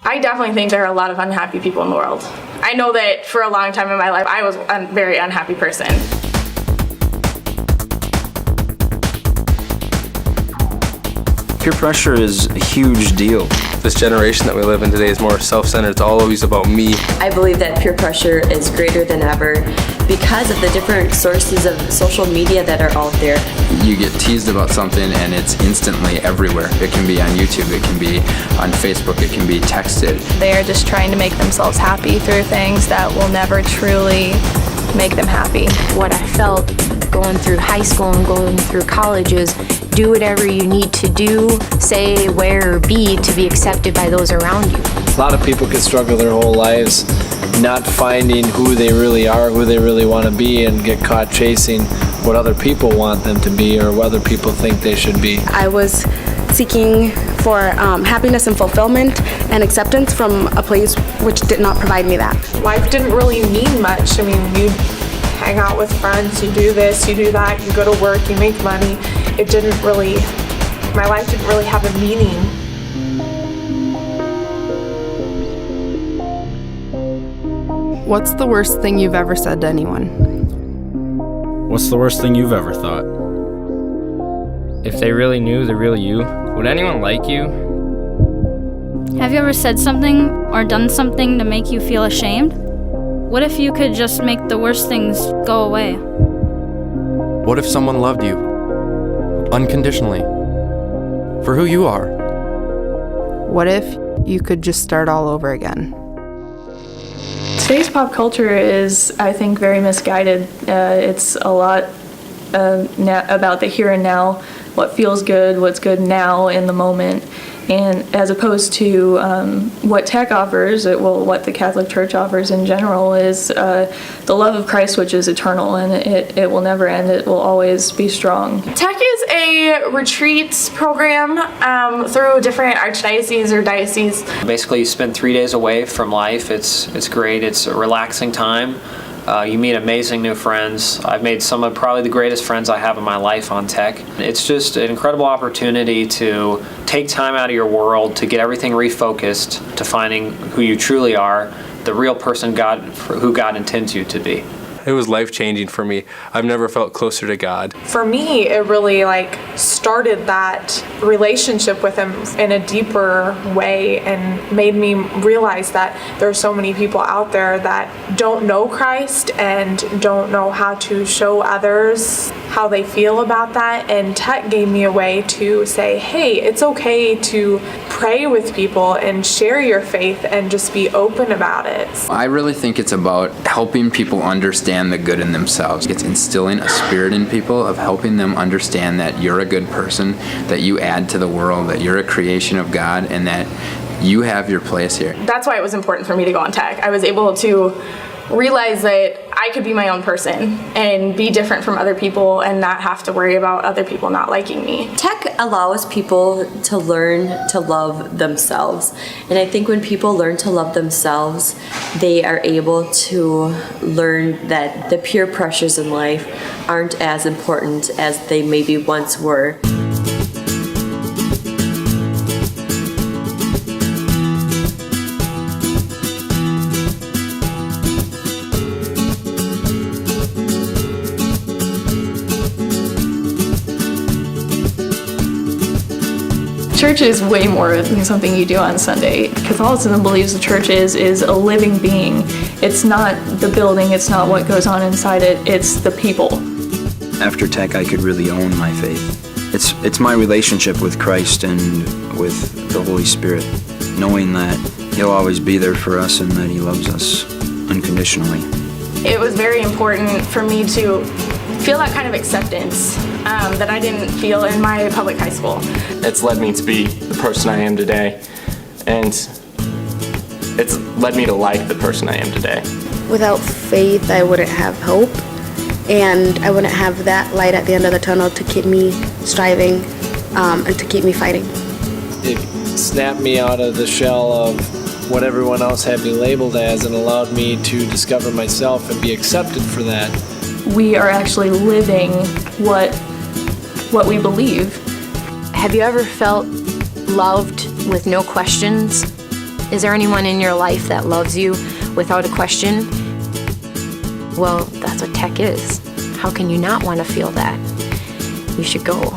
I definitely think there are a lot of unhappy people in the world. I know that for a long time in my life, I was a very unhappy person. Peer pressure is a huge deal. This generation that we live in today is more self-centered. It's always about me. I believe that peer pressure is greater than ever because of the different sources of social media that are out there. You get teased about something and it's instantly everywhere. It can be on YouTube, it can be on Facebook, it can be texted. They are just trying to make themselves happy through things that will never truly make them happy. What I felt going through high school and going through college is do whatever you need to do, say, wear, or be to be accepted by those around you. A lot of people could struggle their whole lives not finding who they really are, who they really want to be, and get caught chasing what other people want them to be or what other people think they should be. I was seeking for happiness and fulfillment and acceptance from a place which did not provide me that. Life didn't really mean much. I mean, you hang out with friends, you do this, you do that, you go to work, you make money. It didn't really, my life didn't really have a meaning. What's the worst thing you've ever said to anyone? What's the worst thing you've ever thought? If they really knew the real you, would anyone like you? Have you ever said something or done something to make you feel ashamed? What if you could just make the worst things go away? What if someone loved you unconditionally for who you are? What if you could just start all over again? Today's pop culture is, I think, very misguided. It's a lot about the here and now, what feels good, what's good now in the moment, and as opposed to what TEC offers, what the Catholic Church offers in general is the love of Christ, which is eternal, and it will never end. It will always be strong. TEC is a retreat program through different archdioceses or dioceses. Basically, you spend 3 days away from life. It's great. It's a relaxing time. You meet amazing new friends. I've made some of probably the greatest friends I have in my life on TEC. It's just an incredible opportunity to take time out of your world, to get everything refocused, to finding who you truly are, the real person who God intends you to be. It was life-changing for me. I've never felt closer to God. For me, it really started that relationship with him in a deeper way and made me realize that there are so many people out there that don't know Christ and don't know how to show others how they feel about that. And TEC gave me a way to say, hey, it's okay to pray with people and share your faith and just be open about it. I really think it's about helping people understand the good in themselves. It's instilling a spirit in people of helping them understand that you're a good person, that you add to the world, that you're a creation of God, and that you have your place here. That's why it was important for me to go on TEC. I was able to realize that I could be my own person and be different from other people and not have to worry about other people not liking me. TEC allows people to learn to love themselves. And I think when people learn to love themselves, they are able to learn that the peer pressures in life aren't as important as they maybe once were. Church is way more than something you do on Sunday. Catholicism believes the church is a living being. It's not the building, it's not what goes on inside it, it's the people. After TEC, I could really own my faith. It's my relationship with Christ and with the Holy Spirit, knowing that He'll always be there for us and that He loves us unconditionally. It was very important for me to feel that kind of acceptance that I didn't feel in my public high school. It's led me to be the person I am today, and it's led me to like the person I am today. Without faith, I wouldn't have hope, and I wouldn't have that light at the end of the tunnel to keep me striving and to keep me fighting. It snapped me out of the shell of what everyone else had me labeled as and allowed me to discover myself and be accepted for that. We are actually living what we believe. Have you ever felt loved with no questions? Is there anyone in your life that loves you without a question? Well, that's what TEC is. How can you not want to feel that? You should go.